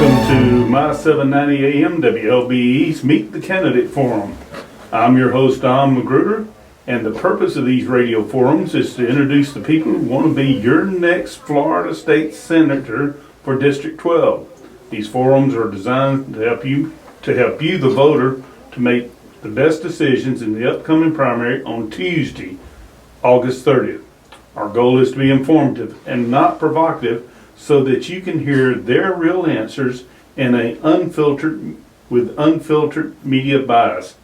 Welcome to My790am WLBE's Meet the Candidate Forum. I'm your host, Don Magruder, and the purpose of these radio forums is to introduce the people who want to be your next Florida State Senator for District 12. These forums are designed to help you, the voter, to make the best decisions in the upcoming primary on Tuesday, August 30th. Our goal is to be informative and not provocative, so that you can hear their real answers in with unfiltered media bias.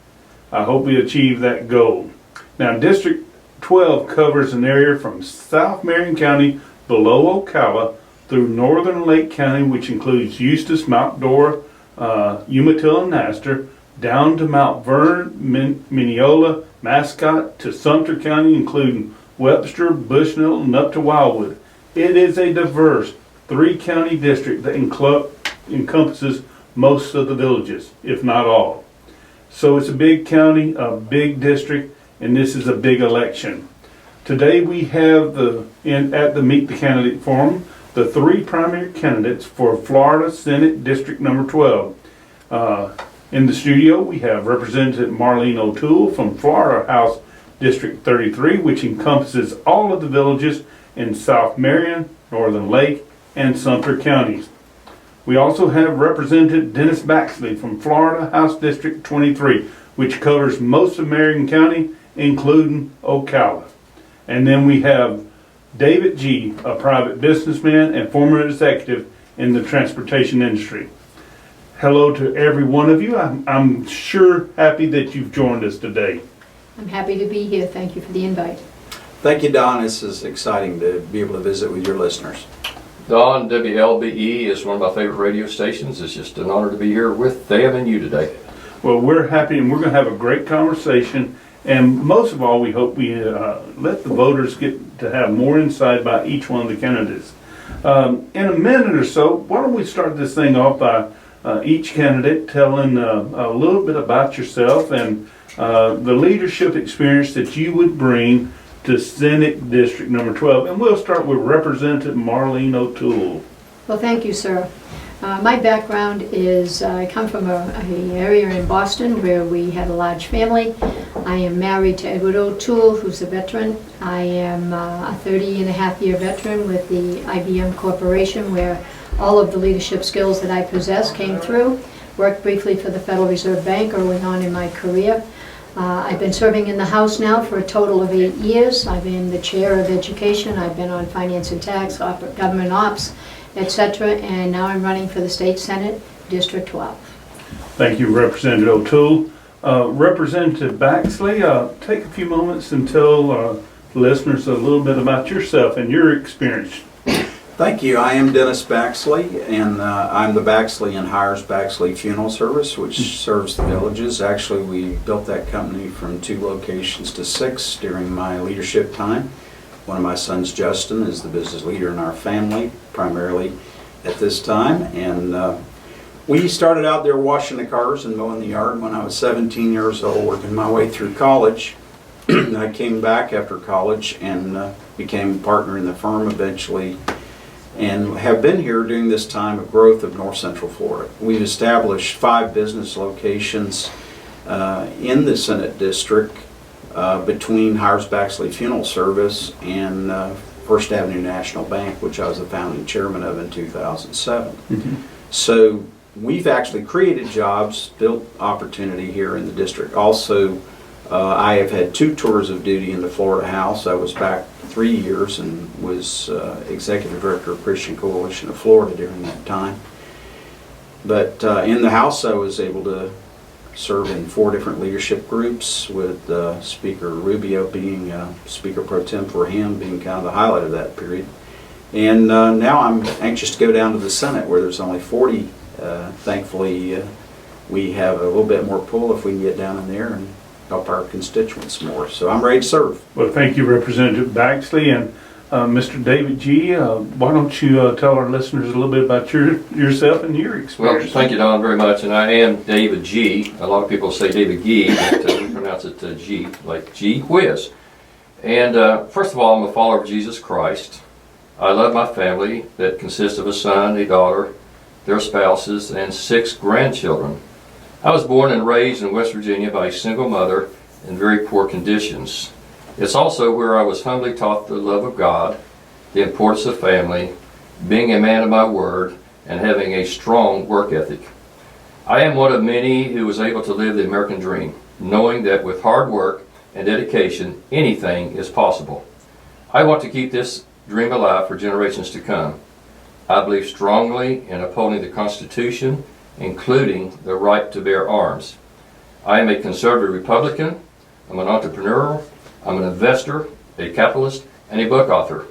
I hope we achieve that goal. Now, District 12 covers an area from South Marion County below Ocala through northern Lake County, which includes Eustis, Mount Dora, Umatilla, and Astor, down to Mount Vernon, Minneola, Mascotte, to Sumter County, including Webster, Bushnell, and up to Wildwood. It is a diverse three-county district that encompasses most of the villages, if not all. So it's a big county, a big district, and this is a big election. Today we have at the Meet the Candidate Forum the three primary candidates for Florida Senate District number 12. In the studio we have Representative Marlene O'Toole from Florida House District 33, which encompasses all of the villages in South Marion, Northern Lake, and Sumter counties. We also have Representative Dennis Baxley from Florida House District 23, which covers most of Marion County, including Ocala. And then we have David G., a private businessman and former executive in the transportation industry. Hello to every one of you. I'm sure happy that you've joined us today. I'm happy to be here. Thank you for the invite. Thank you, Don. This is exciting to be able to visit with your listeners. Don, WLBE is one of my favorite radio stations. It's just an honor to be here with them and you today. Well, we're happy, and we're going to have a great conversation. And most of all, we hope we let the voters get to have more insight about each one of the candidates. In a minute or so, why don't we start this thing off by each candidate telling a little bit about yourself and the leadership experience that you would bring to Senate District number 12. And we'll start with Representative Marlene O'Toole. Well, thank you, sir. My background is I come from an area in Boston where we had a large family. I am married to Edward O'Toole, who's a veteran. I am a 30-and-a-half-year veteran with the IBM Corporation, where all of the leadership skills that I possess came through. Worked briefly for the Federal Reserve Bank early on in my career. I've been serving in the House now for a total of 8 years. I've been the chair of education. I've been on finance and tax, government ops, etc. And now I'm running for the State Senate, District 12. Thank you, Representative O'Toole. Representative Baxley, take a few moments and tell listeners a little bit about yourself and your experience. Thank you. I am Dennis Baxley, and I'm the Baxley and Hires Baxley Funeral Service, which serves the villages. Actually, we built that company from 2 locations to 6 during my leadership time. One of my sons, Justin, is the business leader in our family, primarily at this time. And we started out there washing the cars and mowing the yard when I was 17 years old, working my way through college. I came back after college and became a partner in the firm eventually, and have been here during this time of growth of North Central Florida. We've established 5 business locations in the Senate District between Hires Baxley Funeral Service and First Avenue National Bank, which I was the founding chairman of in 2007. Mm-hmm. So we've actually created jobs, built opportunity here in the district. Also, I have had 2 tours of duty in the Florida House. I was back 3 years and was Executive Director of Christian Coalition of Florida during that time. But in the House I was able to serve in 4 different leadership groups, with Speaker Rubio being Speaker Pro Tem for him, being kind of the highlight of that period. And now I'm anxious to go down to the Senate, where there's only 40. Thankfully we have a little bit more pull if we can get down in there and help our constituents more. So I'm ready to serve. Well, thank you, Representative Baxley. And Mr. David G., why don't you tell our listeners a little bit about yourself and your experience? Well, thank you, Don, very much. And I am David G. A lot of people say David Gee, but we pronounce it G, like G Whiz. And first of all, I'm a follower of Jesus Christ. I love my family that consists of a son, a daughter, their spouses, and 6 grandchildren. I was born and raised in West Virginia by a single mother in very poor conditions. It's also where I was humbly taught the love of God, the importance of family, being a man of my word, and having a strong work ethic. I am one of many who was able to live the American dream, knowing that with hard work and dedication, anything is possible. I want to keep this dream alive for generations to come. I believe strongly in upholding the Constitution, including the right to bear arms. I am a conservative Republican, I'm an entrepreneur, I'm an investor, a capitalist, and a book author.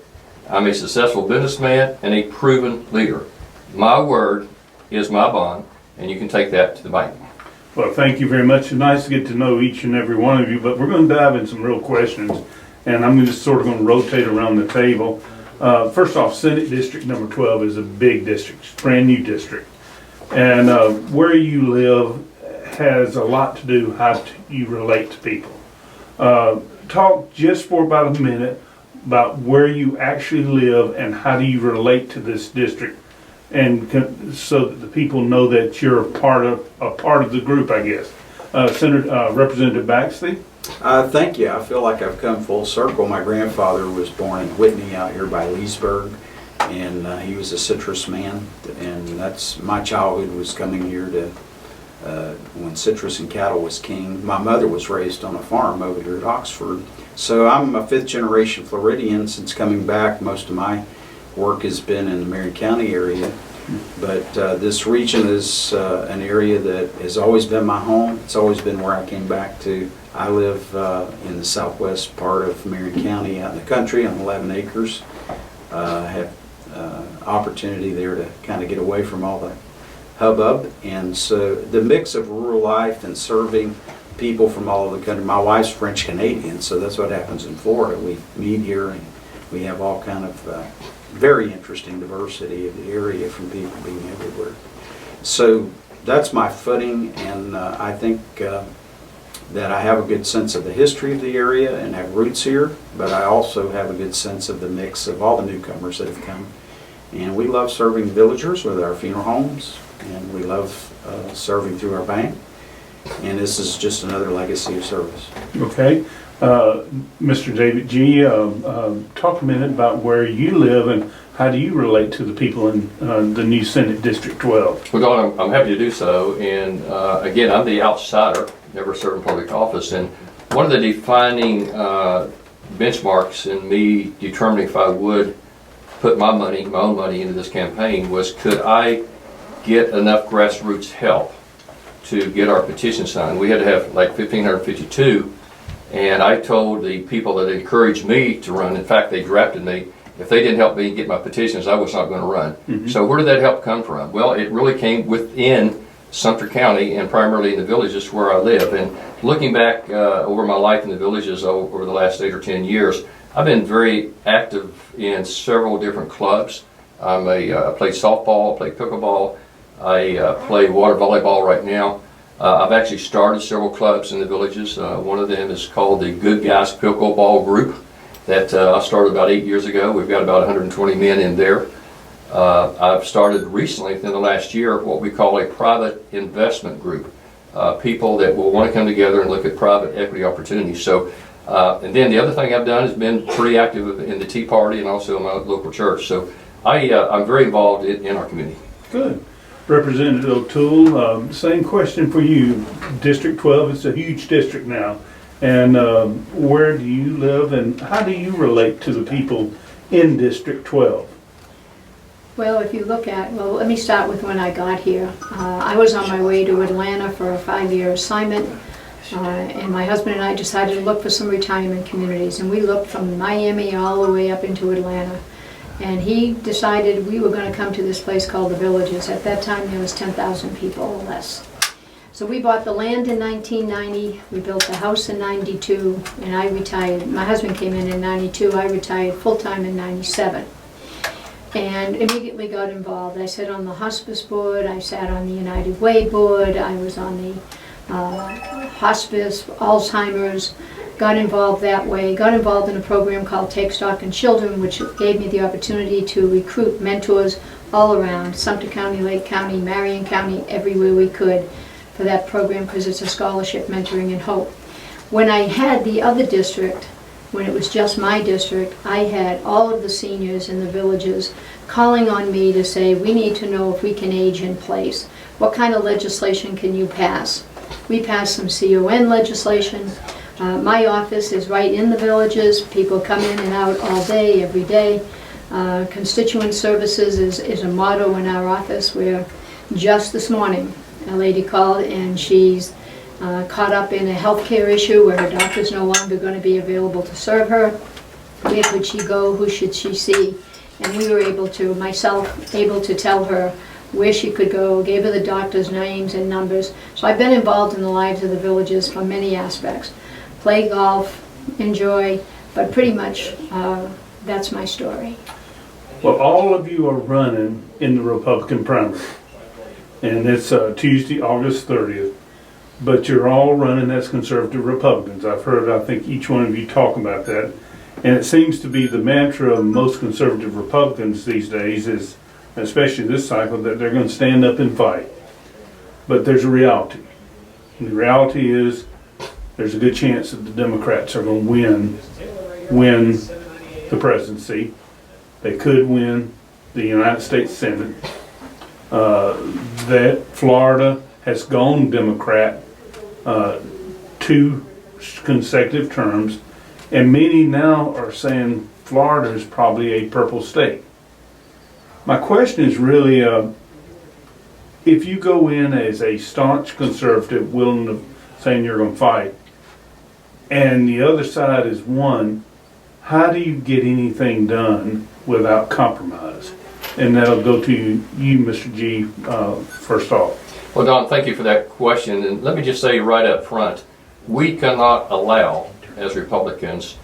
I'm a successful businessman and a proven leader. My word is my bond, and you can take that to the bank. Well, thank you very much. It's nice to get to know each and every one of you, but we're going to dive in some real questions, and I'm just sort of going to rotate around the table. First off, Senate District number 12 is a big district, it's a brand new district. And where you live has a lot to do how you relate to people. Talk just for about a minute about where you actually live and how do you relate to this district, and so that the people know that you're a part of the group, I guess. Representative Baxley. Thank you. I feel like I've come full circle. My grandfather was born in Whitney out here by Leesburg, and he was a citrus man, and that's my childhood was coming here to when citrus and cattle was king. My mother was raised on a farm over here at Oxford, so I'm a 5th generation Floridian. Since coming back, most of my work has been in the Marion County area, but this region is an area that has always been my home. It's always been where I came back to. I live in the southwest part of Marion County, out in the country on 11 acres. I have opportunity there to kind of get away from all the hubbub, and so the mix of rural life and serving people from all over the country. My wife's French Canadian, so that's what happens in Florida. We meet here and we have all kind of very interesting diversity of the area from people being everywhere. So that's my footing, and I think that I have a good sense of the history of the area and have roots here, but I also have a good sense of the mix of all the newcomers that have come. And we love serving villagers with our funeral homes, and we love serving through our bank. And this is just another legacy of service. Okay. Mr. David G., talk a minute about where you live and how do you relate to the people in the new Senate District 12? Well, Don, I'm happy to do so. And again, I'm the outsider, never served in public office. And one of the defining benchmarks in me determining if I would put my own money into this campaign was, could I get enough grassroots help to get our petition signed? We had to have like 1,552, and I told the people that encouraged me to run, in fact they drafted me, if they didn't help me get my petitions, I was not going to run. Mm-hmm. So where did that help come from? Well, it really came within Sumter County and primarily in the villages where I live. And looking back over my life in the villages over the last 8 or 10 years, I've been very active in several different clubs. I play softball, I play pickleball, I play water volleyball right now. I've actually started several clubs in the villages. One of them is called the Good Guys Pickleball Group that I started about 8 years ago. We've got about 120 men in there. I've started recently, within the last year, what we call a private investment group. People that will want to come together and look at private equity opportunities. So, and then the other thing I've done is been pretty active in the Tea Party and also in my local church. So I'm very involved in our community. Good. Representative O'Toole, same question for you. District 12 is a huge district now. And where do you live and how do you relate to the people in District 12? Well, if you look at, well, let me start with when I got here. I was on my way to Atlanta for a 5-year assignment, and my husband and I decided to look for some retirement communities, and we looked from Miami all the way up into Atlanta. And he decided we were going to come to this place called the Villages. At that time, there was 10,000 people or less. So we bought the land in 1990, we built the house in 92, and I retired. My husband came in 92, I retired full-time in 97. And immediately got involved. I sat on the hospice board, I sat on the United Way board, I was on the hospice, Alzheimer's, got involved that way, got involved in a program called Take Stock in Children, which gave me the opportunity to recruit mentors all around Sumter County, Lake County, Marion County, everywhere we could for that program, because it's a scholarship, mentoring, and hope. When I had the other district, when it was just my district, I had all of the seniors in the villages calling on me to say, we need to know if we can age in place. What kind of legislation can you pass? We passed some CON legislation. My office is right in the villages. People come in and out all day, every day. Constituent services is a motto in our office, where just this morning a lady called and she's caught up in a healthcare issue where her doctor's no longer going to be available to serve her. Where could she go? Who should she see? And we were able to, myself, able to tell her where she could go, gave her the doctor's names and numbers. So I've been involved in the lives of the villages from many aspects. Play golf, enjoy, but pretty much that's my story. Well, all of you are running in the Republican primary, and it's Tuesday, August 30th. But you're all running as conservative Republicans. I've heard, I think, each one of you talk about that. And it seems to be the mantra of most conservative Republicans these days is, especially this cycle, that they're going to stand up and fight. But there's a reality. And the reality is there's a good chance that the Democrats are going to win the presidency. They could win the United States Senate. That Florida has gone Democrat 2 consecutive terms, and many now are saying Florida is probably a purple state. My question is really, if you go in as a staunch conservative, willing to saying you're going to fight, and the other side is won, how do you get anything done without compromise? And that'll go to you, Mr. G, first off. Well, Don, thank you for that question. And let me just say right up front, we cannot allow, as Republicans,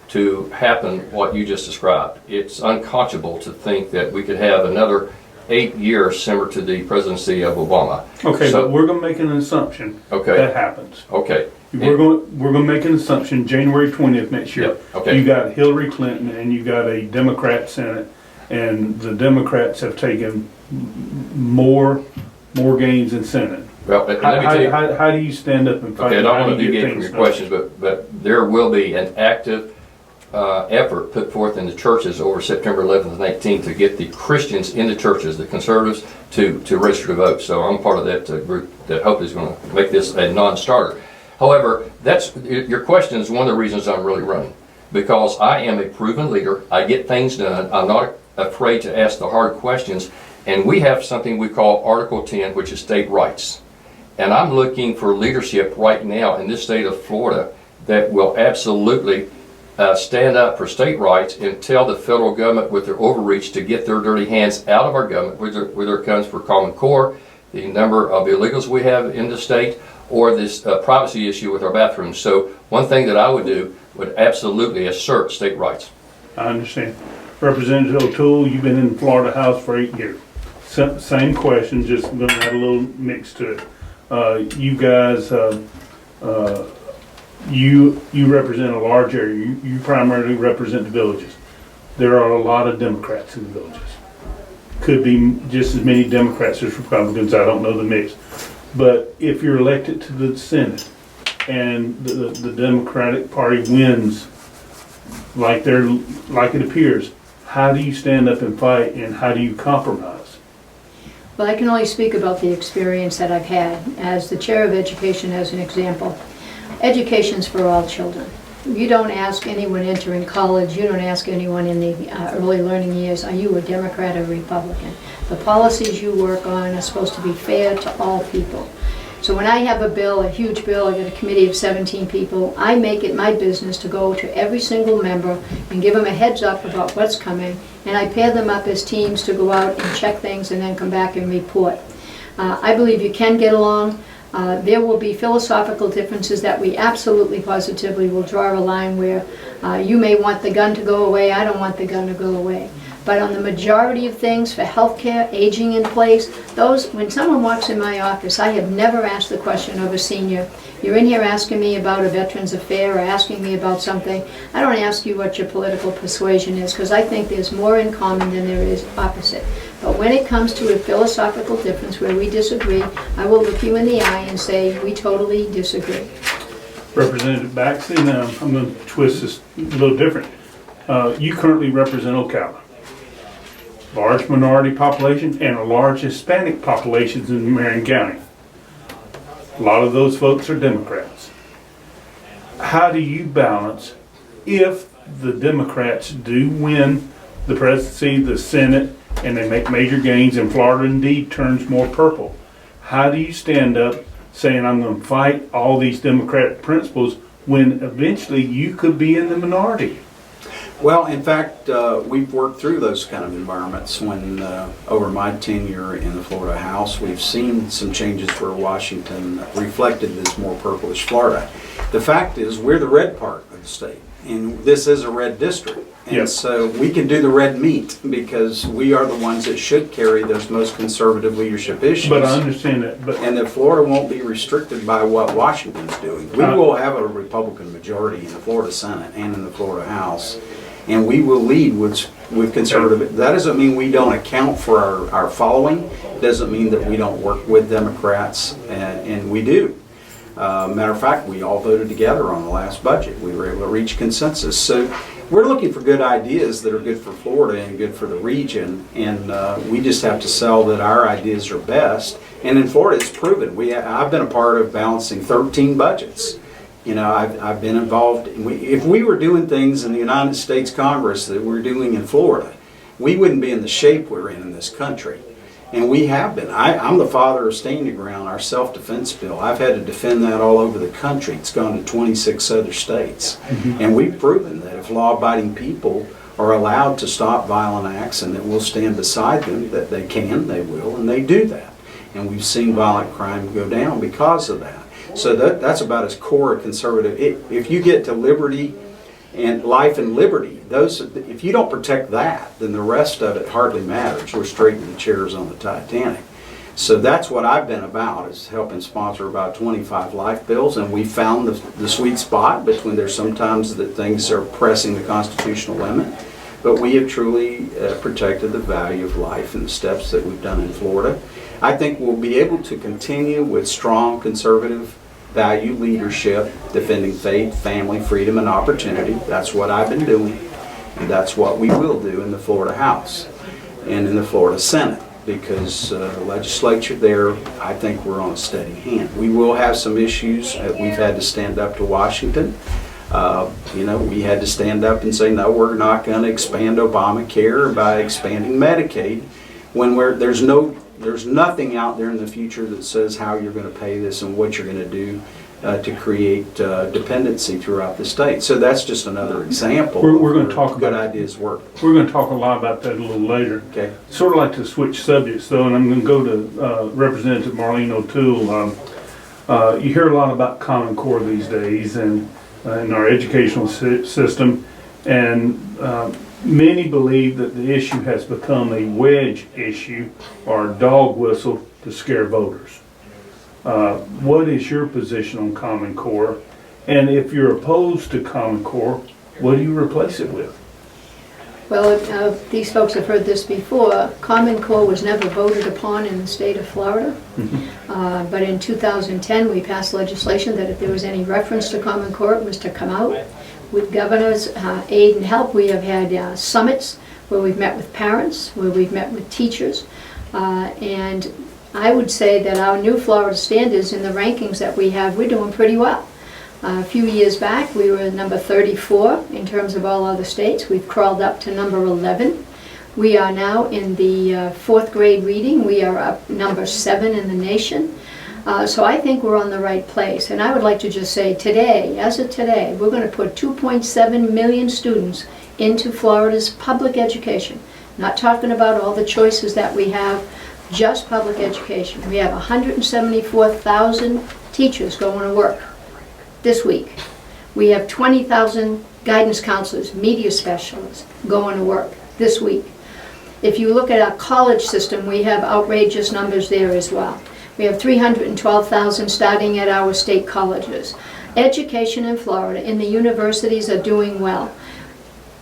to happen what you just described. It's unconscionable to think that we could have another 8 years similar to the presidency of Obama. Okay, so, but we're going to make an assumption that happens. Okay. We're going to make an assumption January 20th next year. Yep, okay. You got Hillary Clinton and you got a Democrat Senate, and the Democrats have taken more gains in Senate. Well, let me tell you. How do you stand up and fight? Okay, I don't want to deviate from your questions, but there will be an active effort put forth in the churches over September 11th and 18th to get the Christians in the churches, the conservatives, to register to vote. So I'm part of that group that hopefully is going to make this a non-starter. However, your question is one of the reasons I'm really running, because I am a proven leader. I get things done. I'm not afraid to ask the hard questions, and we have something we call Article 10, which is state rights. And I'm looking for leadership right now in this state of Florida that will absolutely stand up for state rights and tell the federal government with their overreach to get their dirty hands out of our government, whether it comes for Common Core, the number of illegals we have in the state, or this privacy issue with our bathrooms. So one thing that I would do would absolutely assert state rights. I understand. Representative O'Toole, you've been in the Florida House for 8 years. Same question, just going to add a little mix to it. You guys, you represent a large area. You primarily represent the villages. There are a lot of Democrats in the villages. Could be just as many Democrats as Republicans. I don't know the mix. But if you're elected to the Senate and the Democratic Party wins, like it appears, how do you stand up and fight, and how do you compromise? Well, I can only speak about the experience that I've had as the chair of education. As an example, education's for all children. You don't ask anyone entering college, you don't ask anyone in the early learning years, are you a Democrat or Republican? The policies you work on are supposed to be fair to all people. So when I have a bill, a huge bill, I got a committee of 17 people, I make it my business to go to every single member and give them a heads up about what's coming, and I pair them up as teams to go out and check things and then come back and report. I believe you can get along. There will be philosophical differences that we absolutely positively will draw a line where you may want the gun to go away, I don't want the gun to go away. But on the majority of things for healthcare, aging in place, those, when someone walks in my office, I have never asked the question of a senior, you're in here asking me about a veterans affair or asking me about something. I don't ask you what your political persuasion is, because I think there's more in common than there is opposite. But when it comes to a philosophical difference where we disagree, I will look you in the eye and say, we totally disagree. Representative Baxley, now I'm going to twist this a little different. You currently represent Ocala. Large minority population and a large Hispanic population in Marion County. A lot of those folks are Democrats. How do you balance if the Democrats do win the presidency, the Senate, and they make major gains and Florida indeed turns more purple? How do you stand up saying I'm going to fight all these Democratic principles when eventually you could be in the minority? Well, in fact, we've worked through those kind of environments when, over my tenure in the Florida House, we've seen some changes where Washington reflected this more purplish Florida. The fact is, we're the red part of the state, and this is a red district. And Yes. so we can do the red meat because we are the ones that should carry those most conservative leadership issues. But I understand that. But And that Florida won't be restricted by what Washington's doing. We will have a Republican majority in the Florida Senate and in the Florida House, and we will lead with conservative. That doesn't mean we don't account for our following. Doesn't mean that we don't work with Democrats, and we do. Matter of fact, we all voted together on the last budget. We were able to reach consensus. So we're looking for good ideas that are good for Florida and good for the region, and we just have to sell that our ideas are best. And in Florida, it's proven. I've been a part of balancing 13 budgets. You know, I've been involved. If we were doing things in the United States Congress that we're doing in Florida, we wouldn't be in the shape we're in this country. And we have been. I'm the father of Stand Your Ground, our self-defense bill. I've had to defend that all over the country. It's gone to 26 other states. Mm-hmm. And we've proven that if law-abiding people are allowed to stop violent acts and that we'll stand beside them, that they can, they will, and they do that. And we've seen violent crime go down because of that. So that's about as core a conservative. If you get to liberty and life and liberty, if you don't protect that, then the rest of it hardly matters. We're straightening the chairs on the Titanic. So that's what I've been about, is helping sponsor about 25 life bills, and we found the sweet spot between there's sometimes that things are pressing the constitutional limit, but we have truly protected the value of life in the steps that we've done in Florida. I think we'll be able to continue with strong conservative value leadership, defending faith, family, freedom, and opportunity. That's what I've been doing, and that's what we will do in the Florida House and in the Florida Senate, because the legislature there, I think we're on a steady hand. We will have some issues. We've had to stand up to Washington. We had to stand up and say, no, we're not going to expand Obamacare by expanding Medicaid when there's nothing out there in the future that says how you're going to pay this and what you're going to do to create dependency throughout the state. So that's just another example. We're going to talk good about ideas work. We're going to talk a lot about that a little later. Okay. Sort of like to switch subjects though, and I'm going to go to Representative Marlene O'Toole. You hear a lot about Common Core these days and in our educational system, and many believe that the issue has become a wedge issue or a dog whistle to scare voters. What is your position on Common Core? And if you're opposed to Common Core, what do you replace it with? Well, these folks have heard this before. Common Core was never voted upon in the state of Florida. Mm-hmm. But in 2010, we passed legislation that if there was any reference to Common Core, it was to come out. With governor's aid and help, we have had summits where we've met with parents, where we've met with teachers, and I would say that our new Florida standards in the rankings that we have, we're doing pretty well. A few years back, we were number 34 in terms of all other states. We've crawled up to number 11. We are now in the fourth grade reading. We are up number 7 in the nation. So I think we're on the right place. And I would like to just say today, as of today, we're going to put 2.7 million students into Florida's public education. Not talking about all the choices that we have, just public education. We have 174,000 teachers going to work this week. We have 20,000 guidance counselors, media specialists going to work this week. If you look at our college system, we have outrageous numbers there as well. We have 312,000 starting at our state colleges. Education in Florida, and the universities are doing well.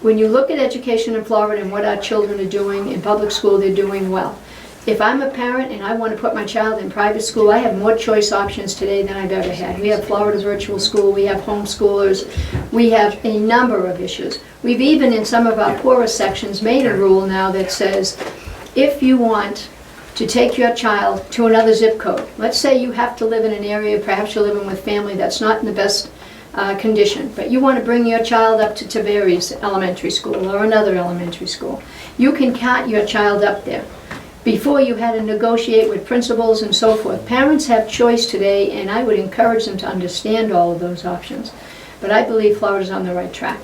When you look at education in Florida and what our children are doing in public school, they're doing well. If I'm a parent and I want to put my child in private school, I have more choice options today than I've ever had. We have Florida Virtual School, we have homeschoolers, we have a number of issues. We've even, in some of our poorest sections, made a rule now that says, if you want to take your child to another zip code, let's say you have to live in an area, perhaps you're living with family that's not in the best condition, but you want to bring your child up to Tiberi's elementary school or another elementary school, you can cart your child up there. Before, you had to negotiate with principals and so forth. Parents have choice today, and I would encourage them to understand all of those options. But I believe Florida's on the right track.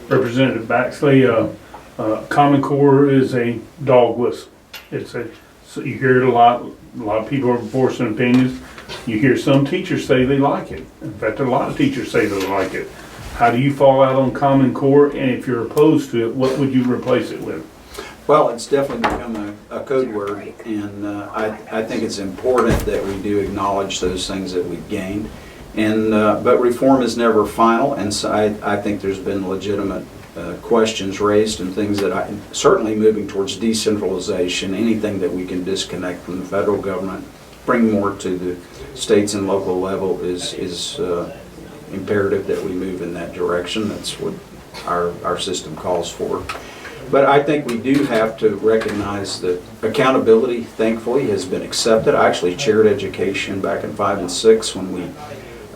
Representative Baxley, Common Core is a dog whistle. So you hear it a lot of people are voicing opinions. You hear some teachers say they like it. In fact, a lot of teachers say they like it. How do you fall out on Common Core, and if you're opposed to it, what would you replace it with? Well, it's definitely become a code word, and I think it's important that we do acknowledge those things that we've gained. And but reform is never final, and so I think there's been legitimate questions raised and things that certainly moving towards decentralization, anything that we can disconnect from the federal government, bring more to the states and local level is imperative that we move in that direction. That's what our system calls for. But I think we do have to recognize that accountability, thankfully, has been accepted. I actually chaired education back in 5 and 6 when we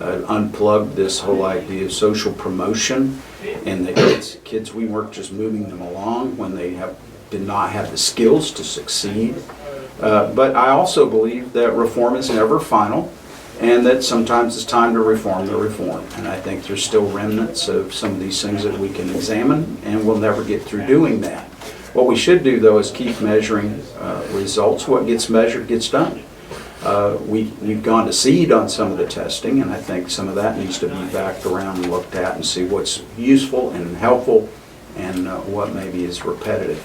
unplugged this whole idea of social promotion, and the kids, we weren't just moving them along when they did not have the skills to succeed. But I also believe that reform is never final, and that sometimes it's time to reform the reform. And I think there's still remnants of some of these things that we can examine, and we'll never get through doing that. What we should do, though, is keep measuring results. What gets measured gets done. We've gone to seed on some of the testing, and I think some of that needs to be backed around and looked at and see what's useful and helpful and what maybe is repetitive.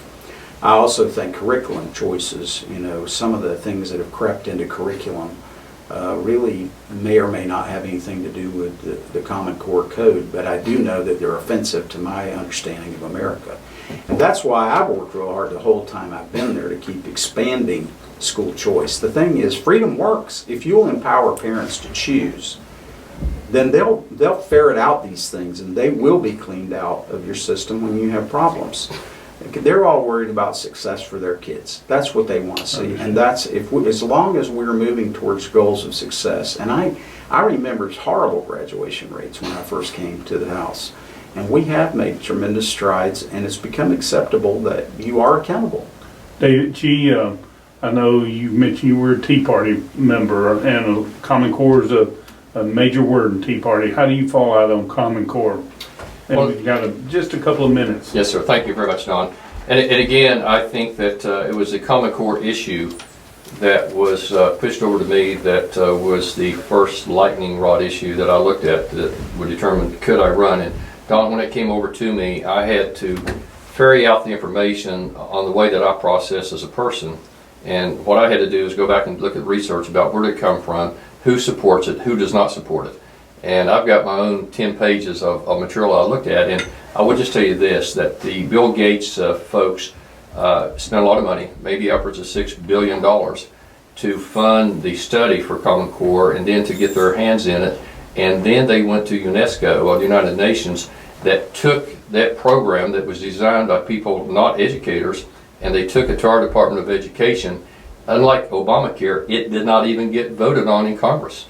I also think curriculum choices, some of the things that have crept into curriculum really may or may not have anything to do with the Common Core code, but I do know that they're offensive to my understanding of America. And that's why I've worked real hard the whole time I've been there to keep expanding school choice. The thing is, freedom works. If you'll empower parents to choose, then they'll ferret out these things, and they will be cleaned out of your system when you have problems. They're all worried about success for their kids. That's what they want to see, and that's as long as we're moving towards goals of success. And I remember horrible graduation rates when I first came to the House, and we have made tremendous strides, and it's become acceptable that you are accountable. David G., I know you mentioned you were a Tea Party member, and Common Core is a major word in Tea Party. How do you fall out on Common Core? And Well, we've got just a couple of minutes. Yes, sir. Thank you very much, Don. And again, I think that it was the Common Core issue that was pushed over to me that was the first lightning rod issue that I looked at that would determine could I run. And Don, when it came over to me, I had to ferry out the information on the way that I process as a person. And what I had to do is go back and look at research about where did it come from, who supports it, who does not support it. And I've got my own 10 pages of material I looked at, and I would just tell you this, that the Bill Gates folks spent a lot of money, maybe upwards of $6 billion, to fund the study for Common Core and then to get their hands in it. And then they went to UNESCO, or the United Nations, that took that program that was designed by people, not educators, and they took it to our Department of Education. Unlike Obamacare, it did not even get voted on in Congress.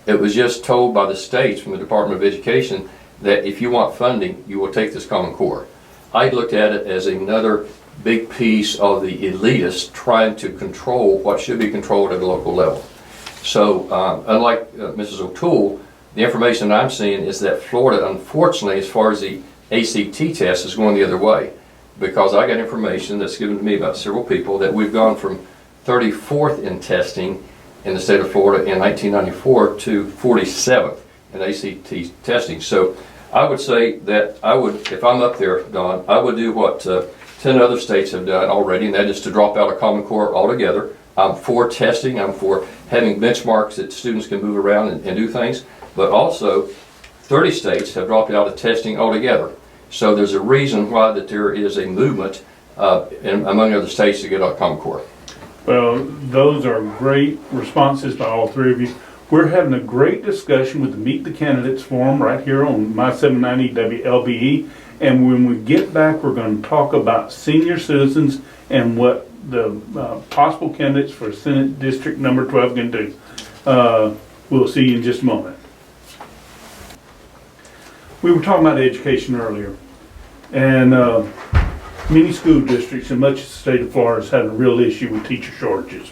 It was just told by the states from the Department of Education that if you want funding, you will take this Common Core. I looked at it as another big piece of the elitists trying to control what should be controlled at a local level. So unlike Mrs. O'Toole, the information I'm seeing is that Florida, unfortunately, as far as the ACT test, is going the other way. Because I got information that's given to me about several people that we've gone from 34th in testing in the state of Florida in 1994 to 47th in ACT testing. So I would say that I would, if I'm up there, Don, I would do what 10 other states have done already, and that is to drop out of Common Core altogether. I'm for testing, I'm for having benchmarks that students can move around and do things, but also 30 states have dropped out of testing altogether. So there's a reason why that there is a movement among other states to get out of Common Core. Well, those are great responses by all three of you. We're having a great discussion with the Meet the Candidates forum right here on My790 WLBE. And when we get back, we're going to talk about senior citizens and what the possible candidates for Senate District number 12 can do. We'll see you in just a moment. We were talking about education earlier. And many school districts in much of the state of Florida has had a real issue with teacher shortages.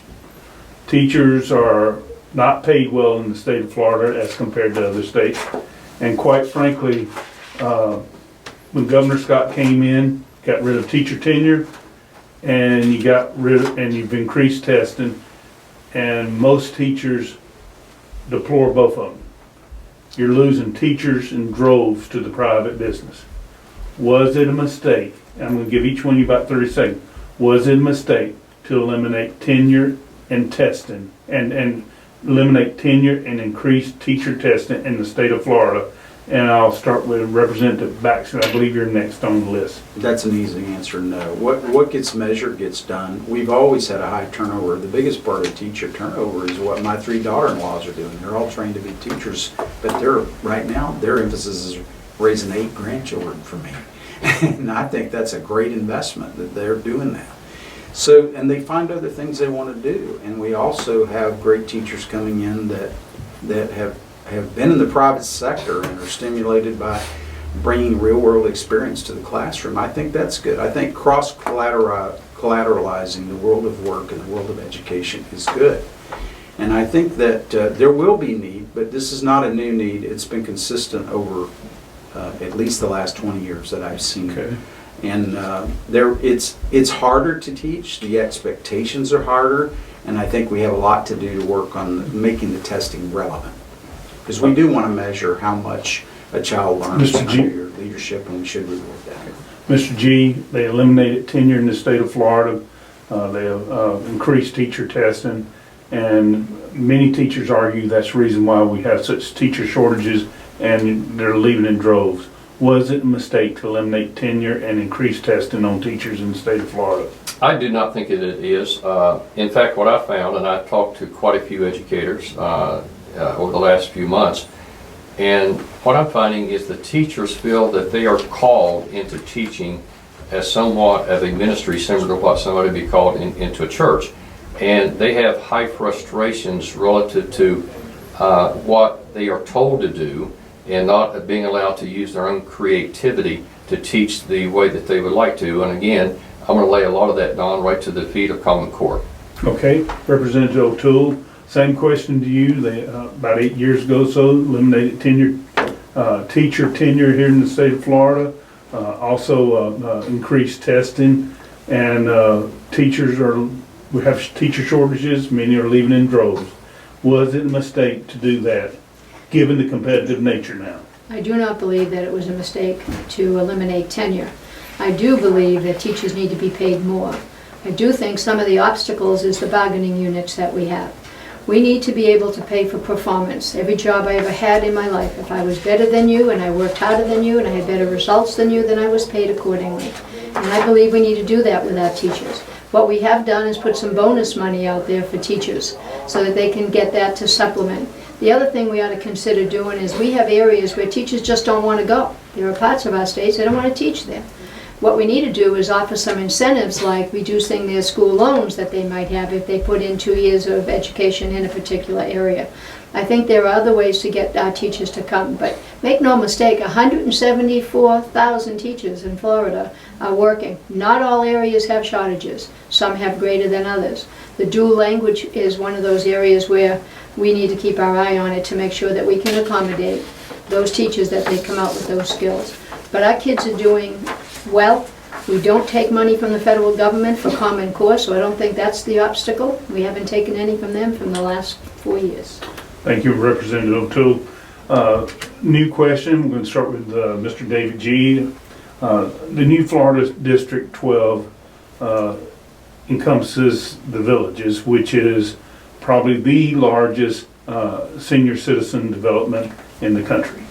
Teachers are not paid well in the state of Florida as compared to other states. And quite frankly, when Governor Scott came in, got rid of teacher tenure, and you've increased testing, and most teachers deplore both of them. You're losing teachers in droves to the private business. Was it a mistake? I'm going to give each one of you about 30 seconds. Was it a mistake to eliminate tenure and testing and eliminate tenure and increase teacher testing in the state of Florida? And I'll start with Representative Baxter. I believe you're next on the list. That's an easy answer, no. What gets measured gets done. We've always had a high turnover. The biggest part of teacher turnover is what my 3 daughter-in-laws are doing. They're all trained to be teachers, but right now their emphasis is raising 8 grandchildren for me. And I think that's a great investment that they're doing that. So, and they find other things they want to do. And we also have great teachers coming in that have been in the private sector and are stimulated by bringing real-world experience to the classroom. I think that's good. I think cross-collateralizing the world of work and the world of education is good. And I think that there will be need, but this is not a new need. It's been consistent over at least the last 20 years that I've seen. Okay. And it's harder to teach. The expectations are harder, and I think we have a lot to do to work on making the testing relevant. Because we do want to measure how much a child learns under your leadership, and we should reward that. Mr. G, they eliminated tenure in the state of Florida. They have increased teacher testing, and many teachers argue that's the reason why we have such teacher shortages and they're leaving in droves. Was it a mistake to eliminate tenure and increase testing on teachers in the state of Florida? I do not think it is. In fact, what I found, and I've talked to quite a few educators over the last few months, and what I'm finding is the teachers feel that they are called into teaching as somewhat of a ministry similar to what somebody would be called into a church. And they have high frustrations relative to what they are told to do and not being allowed to use their own creativity to teach the way that they would like to. And again, I'm going to lay a lot of that down right to the feet of Common Core. Okay, Representative O'Toole, same question to you. They about 8 years ago so eliminated tenure, teacher tenure here in the state of Florida. Also increased testing, and we have teacher shortages. Many are leaving in droves. Was it a mistake to do that, given the competitive nature now? I do not believe that it was a mistake to eliminate tenure. I do believe that teachers need to be paid more. I do think some of the obstacles is the bargaining units that we have. We need to be able to pay for performance. Every job I ever had in my life, if I was better than you and I worked harder than you and I had better results than you, then I was paid accordingly. And I believe we need to do that with our teachers. What we have done is put some bonus money out there for teachers so that they can get that to supplement. The other thing we ought to consider doing is we have areas where teachers just don't want to go. There are parts of our states they don't want to teach there. What we need to do is offer some incentives like reducing their school loans that they might have if they put in 2 years of education in a particular area. I think there are other ways to get our teachers to come, but make no mistake, 174,000 teachers in Florida are working. Not all areas have shortages. Some have greater than others. The dual language is one of those areas where we need to keep our eye on it to make sure that we can accommodate those teachers that they come out with those skills. But our kids are doing well. We don't take money from the federal government for Common Core, so I don't think that's the obstacle. We haven't taken any from them from the last 4 years. Thank you, Representative O'Toole. New question. We're going to start with Mr. David G. The new Florida District 12 encompasses the Villages, which is probably the largest senior citizen development in the country.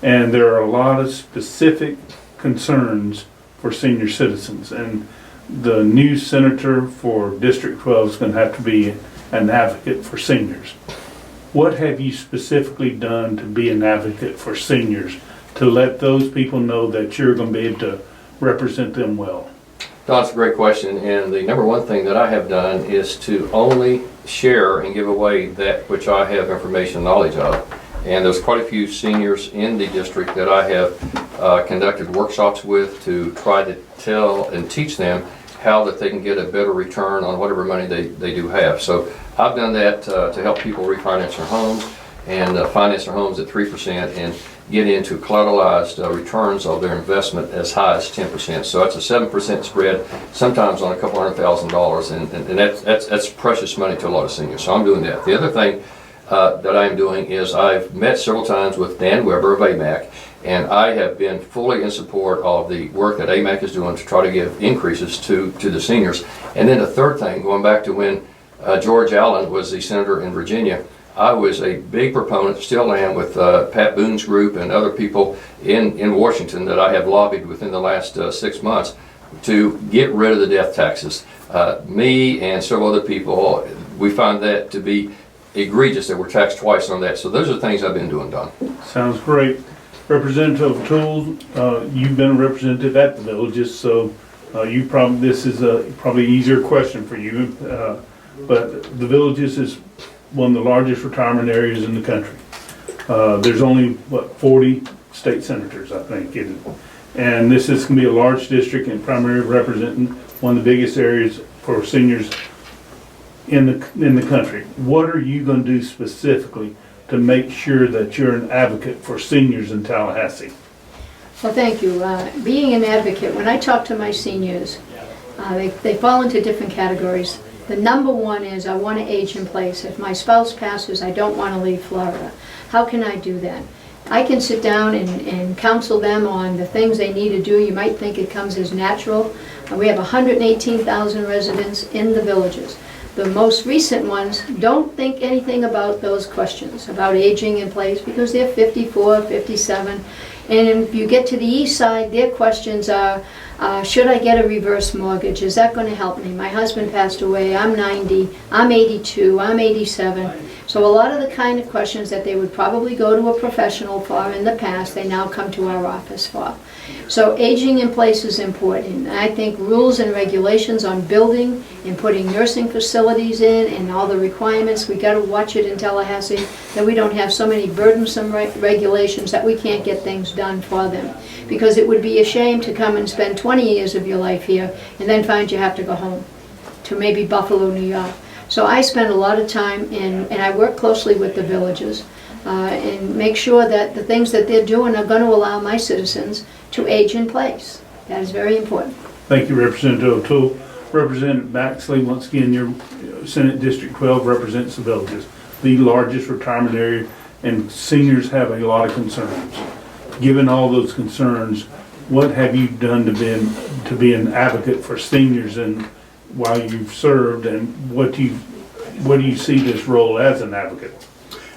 And there are a lot of specific concerns for senior citizens. And the new senator for District 12 is going to have to be an advocate for seniors. What have you specifically done to be an advocate for seniors, to let those people know that you're going to be able to represent them well? Don, that's a great question, and the number one thing that I have done is to only share and give away that which I have information and knowledge of. And there's quite a few seniors in the district that I have conducted workshops with to try to tell and teach them how that they can get a better return on whatever money they do have. So I've done that to help people refinance their homes and finance their homes at 3% and get into collateralized returns of their investment as high as 10%. So that's a 7% spread, sometimes on a couple $100,000, and that's precious money to a lot of seniors. So I'm doing that. The other thing that I'm doing is I've met several times with Dan Weber of AMAC, and I have been fully in support of the work that AMAC is doing to try to give increases to the seniors. And then the third thing, going back to when George Allen was the senator in Virginia, I was a big proponent, still am, with Pat Boone's group and other people in Washington that I have lobbied within the last 6 months to get rid of the death taxes. Me and several other people, we find that to be egregious that we're taxed twice on that. So those are the things I've been doing, Don. Sounds great. Representative O'Toole, you've been a representative at the Villages, so this is probably an easier question for you. But the Villages is one of the largest retirement areas in the country. There's only, 40 state senators, I think. And this is going to be a large district and primarily representing one of the biggest areas for seniors in the country. What are you going to do specifically to make sure that you're an advocate for seniors in Tallahassee? Well, thank you. Being an advocate, when I talk to my seniors, they fall into different categories. The number one is I want to age in place. If my spouse passes, I don't want to leave Florida. How can I do that? I can sit down and counsel them on the things they need to do. You might think it comes as natural. We have 118,000 residents in the Villages. The most recent ones don't think anything about those questions, about aging in place, because they're 54, 57. And if you get to the east side, their questions are, should I get a reverse mortgage? Is that going to help me? My husband passed away. I'm 90. I'm 82. I'm 87. So a lot of the kind of questions that they would probably go to a professional for in the past, they now come to our office for. So aging in place is important. I think rules and regulations on building and putting nursing facilities in and all the requirements, we got to watch it in Tallahassee, that we don't have so many burdensome regulations that we can't get things done for them. Because it would be a shame to come and spend 20 years of your life here and then find you have to go home to maybe Buffalo, New York. So I spend a lot of time and I work closely with the Villages and make sure that the things that they're doing are going to allow my citizens to age in place. That is very important. Thank you, Representative O'Toole. Representative Baxley, once again, your Senate District 12 represents the Villages, the largest retirement area, and seniors have a lot of concerns. Given all those concerns, what have you done to be an advocate for seniors and while you've served, and what do you see this role as an advocate?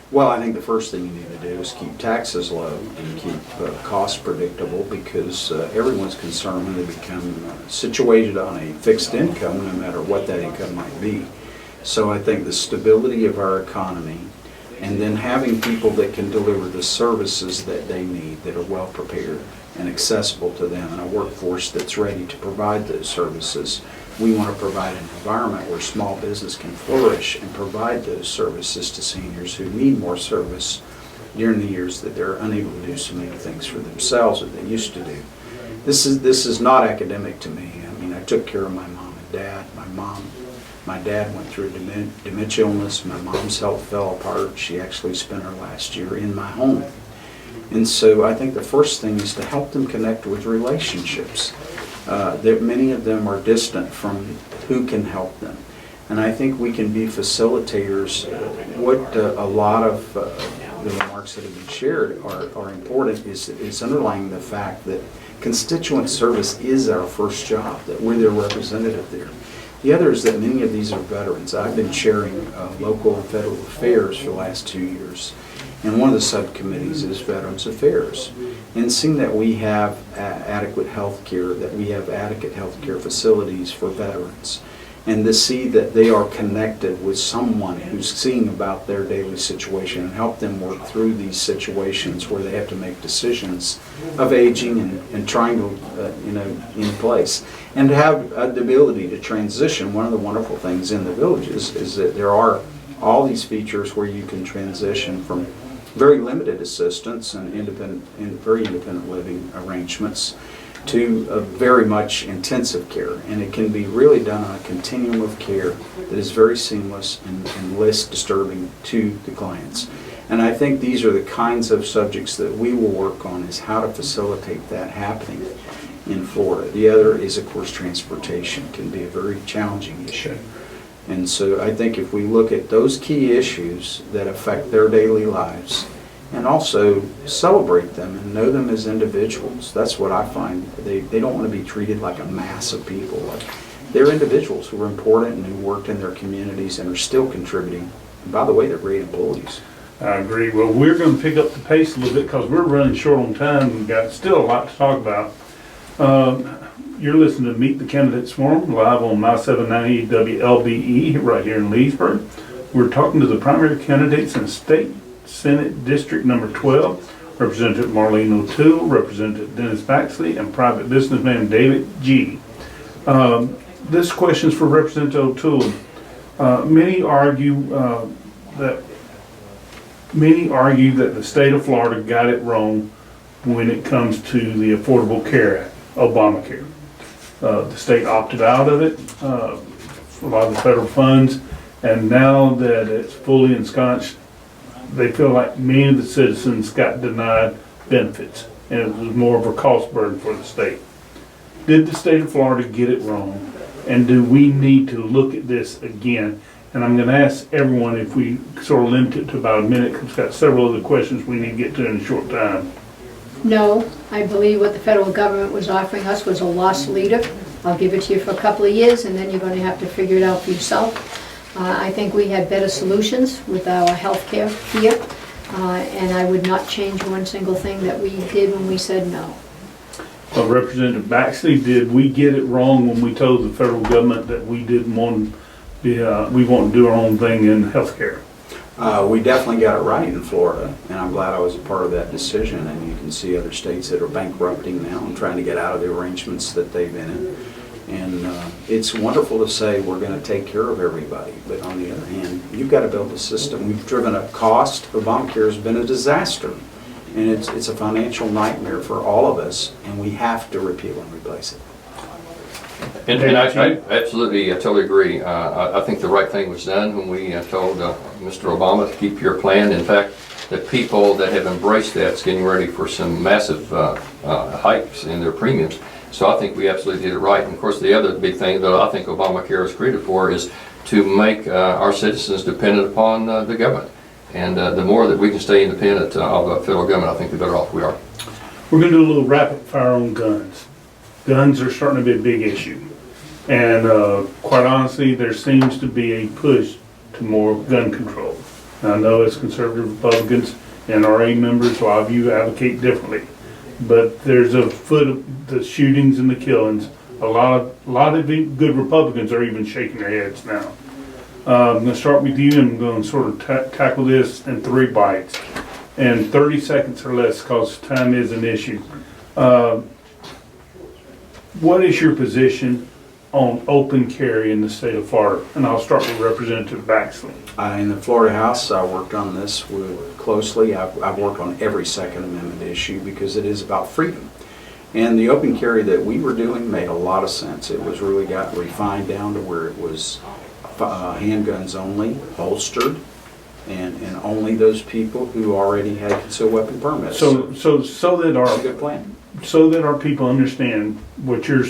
Well, I think the first thing you need to do is keep taxes low and keep costs predictable, because everyone's concerned when they become situated on a fixed income, no matter what that income might be. So I think the stability of our economy, and then having people that can deliver the services that they need, that are well prepared and accessible to them, and a workforce that's ready to provide those services. We want to provide an environment where small business can flourish and provide those services to seniors who need more service during the years that they're unable to do so many things for themselves that they used to do. This is not academic to me. I mean, I took care of my mom and dad. My dad went through a dementia illness. My mom's health fell apart. She actually spent her last year in my home. And so I think the first thing is to help them connect with relationships. That many of them are distant from who can help them. And I think we can be facilitators. What a lot of the remarks that have been shared are important is underlying the fact that constituent service is our first job, that we're their representative there. The other is that many of these are veterans. I've been chairing local and federal affairs for the last 2 years, and one of the subcommittees is Veterans Affairs. And seeing that we have adequate health care, that we have adequate health care facilities for veterans, and to see that they are connected with someone who's seeing about their daily situation and help them work through these situations where they have to make decisions of aging and trying to, in place. And to have the ability to transition. One of the wonderful things in the villages is that there are all these features where you can transition from very limited assistance and very independent living arrangements to a very much intensive care, and it can be really done on a continuum of care that is very seamless and less disturbing to the clients. And I think these are the kinds of subjects that we will work on, is how to facilitate that happening in Florida. The other is, of course, transportation can be a very challenging issue. And so I think if we look at those key issues that affect their daily lives, and also celebrate them and know them as individuals. That's what I find. They don't want to be treated like a mass of people. They're individuals who are important and who worked in their communities and are still contributing. And by the way, they're great employees. I agree. Well, we're going to pick up the pace a little bit because we're running short on time. We've got still a lot to talk about. You're listening to Meet the Candidates Forum live on My790 WLBE right here in Leesburg. We're talking to the primary candidates in state Senate District Number 12, Representative Marlene O'Toole, Representative Dennis Baxley, and private businessman David G. This question is for Representative O'Toole. Many argue that the state of Florida got it wrong when it comes to the Affordable Care Act, Obamacare. The state opted out of it, a lot of the federal funds, and now that it's fully ensconced, they feel like many of the citizens got denied benefits, and it was more of a cost burden for the state. Did the state of Florida get it wrong, and do we need to look at this again? And I'm going to ask everyone if we sort of limit it to about a minute, because we've got several other questions we need to get to in a short time. No, I believe what the federal government was offering us was a lost leader. I'll give it to you for a couple of years, and then you're going to have to figure it out for yourself. I think we had better solutions with our health care here, and I would not change one single thing that we did when we said no. Representative Baxley, did we get it wrong when we told the federal government that we didn't want we want to do our own thing in healthcare? We definitely got it right in Florida, and I'm glad I was a part of that decision. And you can see other states that are bankrupting now and trying to get out of the arrangements that they've been in. And it's wonderful to say we're going to take care of everybody, but on the other hand, you've got to build a system. We've driven up cost. Obamacare has been a disaster, and it's a financial nightmare for all of us, and we have to repeal and replace it. And I absolutely, I totally agree. I think the right thing was done when we told Mr. Obama to keep your plan. In fact, the people that have embraced that is getting ready for some massive hikes in their premiums. So I think we absolutely did it right. And of course, the other big thing that I think Obamacare is created for is to make our citizens dependent upon the government. And the more that we can stay independent of the federal government, I think the better off we are. We're going to do a little rapid fire on guns. Guns are starting to be a big issue. And quite honestly, there seems to be a push to more gun control. Now, I know as conservative Republicans, NRA members, a lot of you advocate differently. But there's a foot of the shootings and the killings. A lot of the good Republicans are even shaking their heads now. I'm going to start with you, and I'm going to sort of tackle this in 3 bites. And 30 seconds or less, because time is an issue. What is your position on open carry in the state of Florida? And I'll start with Representative Baxley. In the Florida House, I worked on this closely. I've worked on every Second Amendment issue because it is about freedom. And the open carry that we were doing made a lot of sense. It was really got refined down to where it was handguns only, holstered, and only those people who already had concealed weapon permits. So that That's a good plan. So that our people understand what your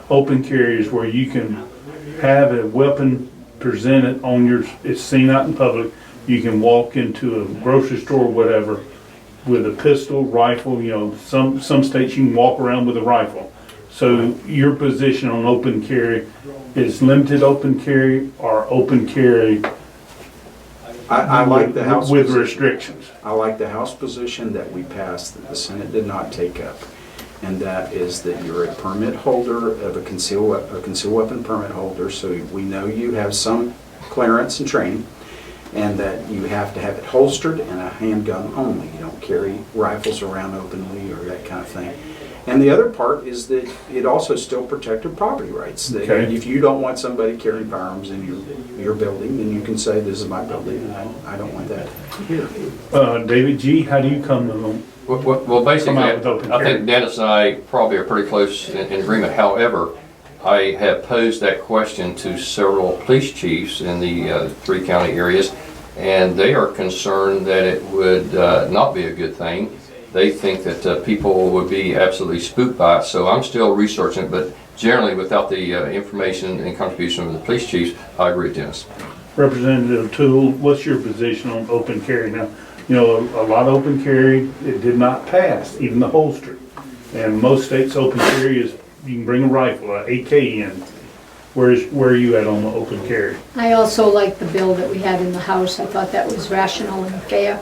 open carry is, where you can have a weapon presented on it's seen out in public. You can walk into a grocery store or whatever with a pistol, rifle. Some states you can walk around with a rifle. So your position on open carry is limited open carry or open carry I like the House with position. restrictions. I like the House position that we passed that the Senate did not take up. And that is that you're a permit holder of a concealed weapon permit holder, so we know you have some clearance and training, and that you have to have it holstered and a handgun only. You don't carry rifles around openly or that kind of thing. And the other part is that it also still protected property rights. That Okay. if you don't want somebody carrying firearms in your building, then you can say, this is my building, and I don't want that here. David G., how do you come to Well, basically, Come out with open I carry. think Dennis and I probably are pretty close in agreement. However, I have posed that question to several police chiefs in the 3 county areas, and they are concerned that it would not be a good thing. They think that people would be absolutely spooked by it. So I'm still researching it, but generally, without the information and contribution of the police chiefs, I agree with Dennis. Representative Toole, what's your position on open carry? Now, a lot of open carry, it did not pass, even the holster. And most states open carry is, you can bring a rifle, an AK in. Where are you at on the open carry? I also like the bill that we had in the House. I thought that was rational and fair.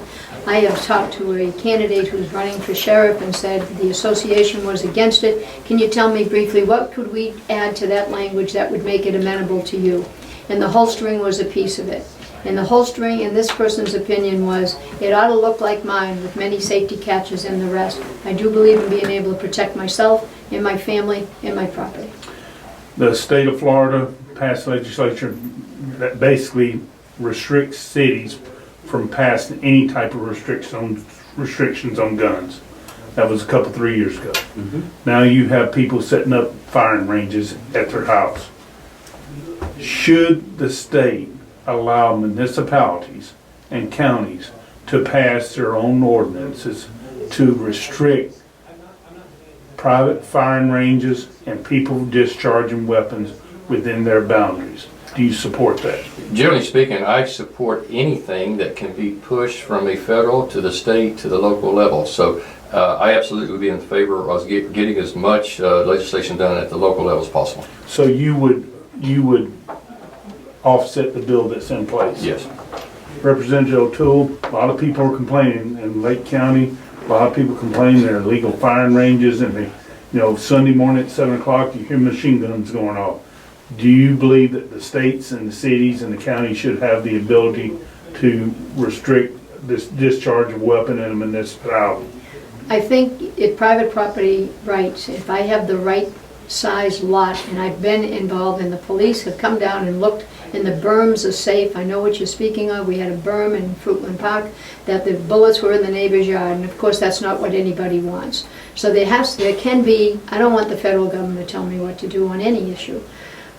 I have talked to a candidate who's running for sheriff and said the association was against it. Can you tell me briefly, what could we add to that language that would make it amenable to you? And the holstering was a piece of it. And the holstering, in this person's opinion, was it ought to look like mine with many safety catches and the rest. I do believe in being able to protect myself and my family and my property. The state of Florida passed legislation that basically restricts cities from passing any type of restrictions on guns. That was 3 years ago. Now you have people setting up firing ranges at their house. Should the state allow municipalities and counties to pass their own ordinances to restrict private firing ranges and people discharging weapons within their boundaries? Do you support that? Generally speaking, I support anything that can be pushed from a federal to the state to the local level. So I absolutely would be in favor of getting as much legislation done at the local level as possible. So you would offset the bill that's in place? Yes. Representative O'Toole, a lot of people are complaining in Lake County. A lot of people complain there are illegal firing ranges, and Sunday morning at 7 o'clock you hear machine guns going off. Do you believe that the states and the cities and the counties should have the ability to restrict this discharge of weapon in a municipality? I think if private property rights, if I have the right size lot, and I've been involved, and the police have come down and looked, and the berms are safe. I know what you're speaking of. We had a berm in Fruitland Park that the bullets were in the neighbor's yard, and of course that's not what anybody wants. So there can be, I don't want the federal government to tell me what to do on any issue.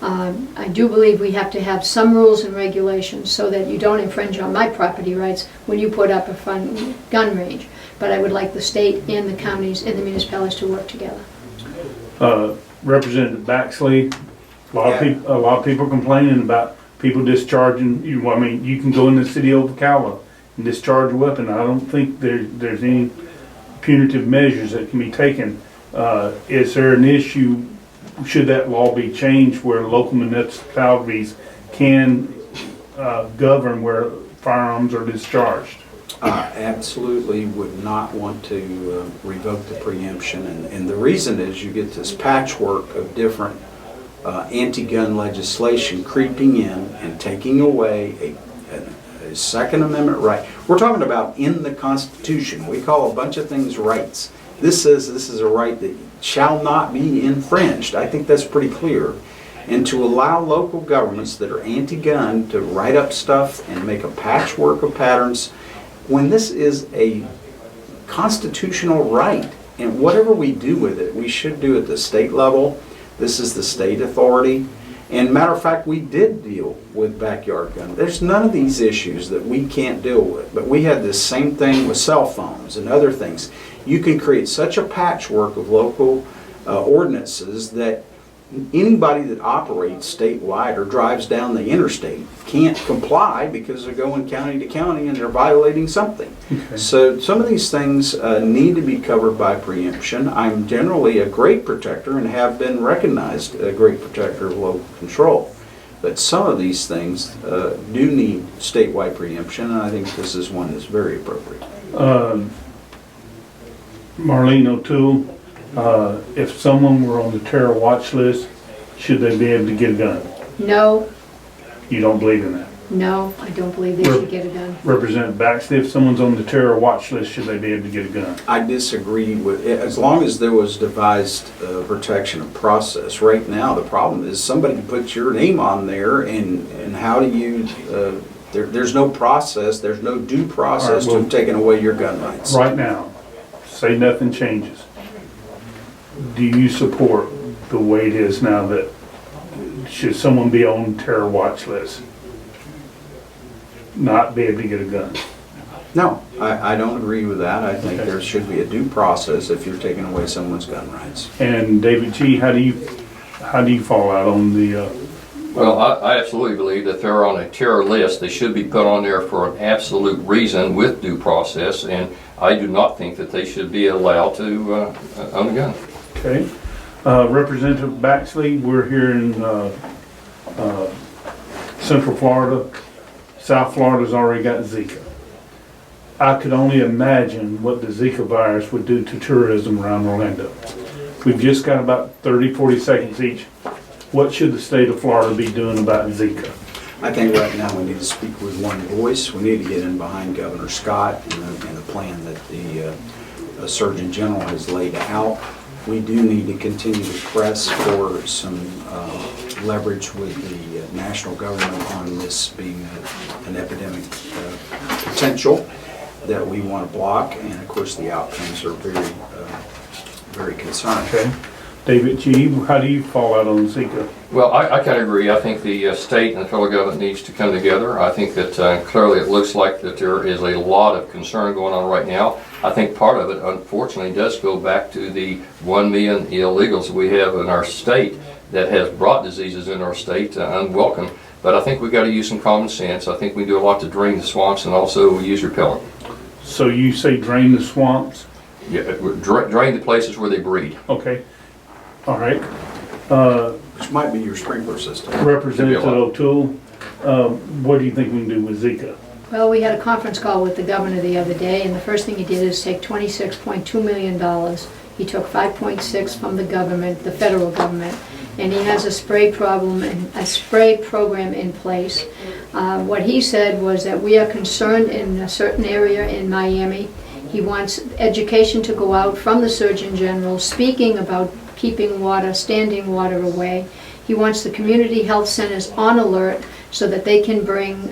I do believe we have to have some rules and regulations so that you don't infringe on my property rights when you put up a fun gun range. But I would like the state and the counties and the municipalities to work together. Representative Baxley, a lot of people complaining about people discharging. You can go in the city of Ocala and discharge a weapon. I don't think there's any punitive measures that can be taken. Is there an issue? Should that law be changed where local municipalities can govern where firearms are discharged? Absolutely would not want to revoke the preemption, and the reason is you get this patchwork of different anti-gun legislation creeping in and taking away a Second Amendment right. We're talking about in the Constitution. We call a bunch of things rights. This says this is a right that shall not be infringed. I think that's pretty clear. And to allow local governments that are anti-gun to write up stuff and make a patchwork of patterns, when this is a constitutional right, and whatever we do with it, we should do at the state level. This is the state authority. And matter of fact, we did deal with backyard gun. There's none of these issues that we can't deal with. But we had this same thing with cell phones and other things. You can create such a patchwork of local ordinances that anybody that operates statewide or drives down the interstate can't comply because they're going county to county and they're violating something. Okay. So some of these things need to be covered by preemption. I'm generally a great protector and have been recognized a great protector of local control. But some of these things do need statewide preemption, and I think this is one that's very appropriate. Marlene O'Toole, if someone were on the terror watch list, should they be able to get a gun? No, You don't believe in that? no, I don't believe they should get a gun. Representative Baxley, if someone's on the terror watch list, should they be able to get a gun? I disagree with, as long as there was devised protection of process. Right now, the problem is somebody puts your name on there, and how do you, there's no process, there's no due process All right, well, to taking away your gun rights. Right now, say nothing changes. Do you support the way it is now that should someone be on terror watch list, not be able to get a gun? No, I don't agree with that. I think there should be a due process if you're taking away someone's gun rights. And David G., how do you fall out on the, Well, I absolutely believe that they're on a terror list. They should be put on there for an absolute reason with due process, and I do not think that they should be allowed to own a gun. okay? Representative Baxley, we're here in Central Florida. South Florida's already got Zika. I could only imagine what the Zika virus would do to tourism around Orlando. We've just got about 30, 40 seconds each. What should the state of Florida be doing about Zika? I think right now we need to speak with one voice. We need to get in behind Governor Scott and the plan that the Surgeon General has laid out. We do need to continue to press for some leverage with the national government on this being an epidemic potential that we want to block, and of course the outcomes are very concerning. Okay. David G., how do you fall out on Zika? Well, I kind of agree. I think the state and the federal government needs to come together. I think that clearly it looks like that there is a lot of concern going on right now. I think part of it, unfortunately, does go back to the 1 million illegals we have in our state that has brought diseases in our state unwelcome. But I think we've got to use some common sense. I think we do a lot to drain the swamps, and also we use repellent. So you say drain the swamps? Yeah, drain the places where they breed. Okay. All right. Which might be your sprinkler system. Representative O'Toole, what do you think we can do with Zika? Well, we had a conference call with the governor the other day, and the first thing he did is take $26.2 million. He took 5.6 from the government, the federal government, and he has a spray program in place. What he said was that we are concerned in a certain area in Miami. He wants education to go out from the Surgeon General speaking about keeping water, standing water away. He wants the community health centers on alert so that they can bring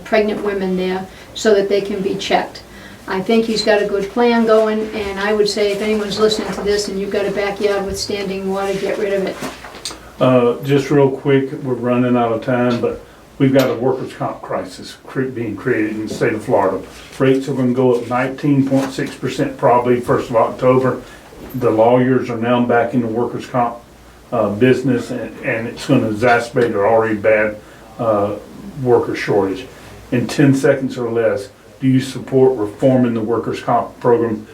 pregnant women there so that they can be checked. I think he's got a good plan going, and I would say if anyone's listening to this and you've got a backyard with standing water, get rid of it. Just real quick, we're running out of time, but we've got a workers' comp crisis being created in the state of Florida. Rates are going to go up 19.6% probably 1st of October. The lawyers are now back in the workers' comp business, and it's going to exacerbate an already bad worker shortage. In 10 seconds or less, do you support reforming the workers' comp program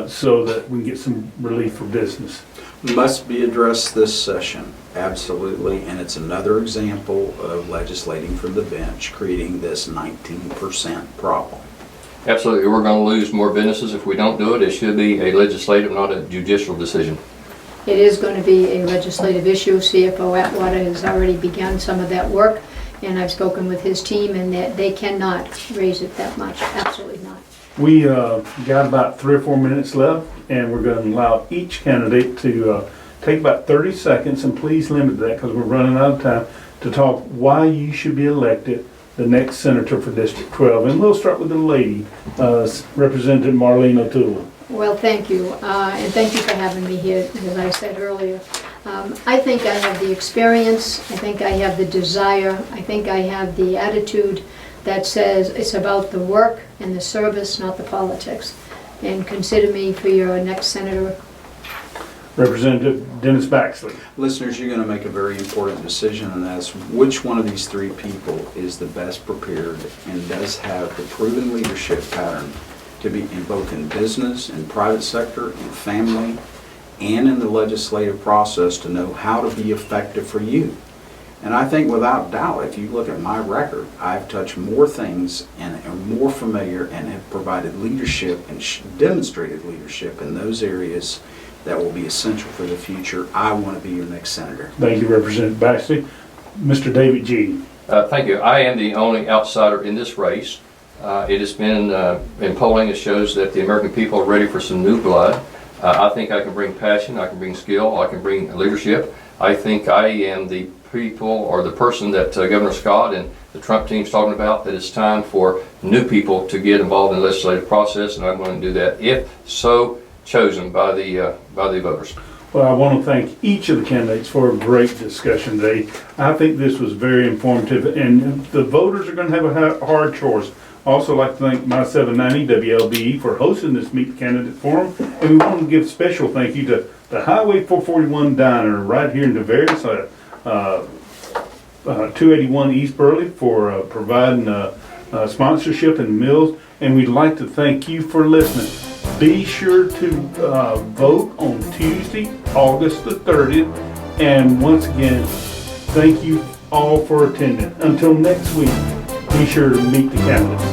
so that we can get some relief for business? Must be addressed this session, absolutely, and it's another example of legislating from the bench, creating this 19% problem. Absolutely. We're going to lose more businesses if we don't do it. It should be a legislative, not a judicial decision. It is going to be a legislative issue. CFO Atwater has already begun some of that work, and I've spoken with his team, and that they cannot raise it that much. Absolutely not. We got about 3 or 4 minutes left, and we're going to allow each candidate to take about 30 seconds, and please limit that because we're running out of time, to talk why you should be elected the next senator for District 12. And we'll start with the lady, Representative Marlene O'Toole. Well, thank you, and thank you for having me here, as I said earlier. I think I have the experience, I think I have the desire, I think I have the attitude that says it's about the work and the service, not the politics. And consider me for your next senator. Representative Dennis Baxley. Listeners, you're going to make a very important decision, and that's which one of these three people is the best prepared and does have the proven leadership pattern to be in both in business, in private sector, in family, and in the legislative process to know how to be effective for you. And I think without doubt, if you look at my record, I've touched more things and am more familiar and have provided leadership and demonstrated leadership in those areas that will be essential for the future. I want to be your next senator. Thank you, Representative Baxley. Mr. David G. Thank you. I am the only outsider in this race. It has been, in polling, it shows that the American people are ready for some new blood. I think I can bring passion, I can bring skill, I can bring leadership. I think I am the people or the person that Governor Scott and the Trump team's talking about, that it's time for new people to get involved in the legislative process, and I'm going to do that if so chosen by the voters. Well, I want to thank each of the candidates for a great discussion today. I think this was very informative, and the voters are going to have a hard choice. I also like to thank My790 WLBE for hosting this Meet the Candidate Forum, and we want to give special thank you to the Highway 441 Diner right here in Tavares, 281 East Burley, for providing sponsorship and meals, and we'd like to thank you for listening. Be sure to vote on Tuesday, August the 30th, and once again, thank you all for attending. Until next week, be sure to meet the candidates.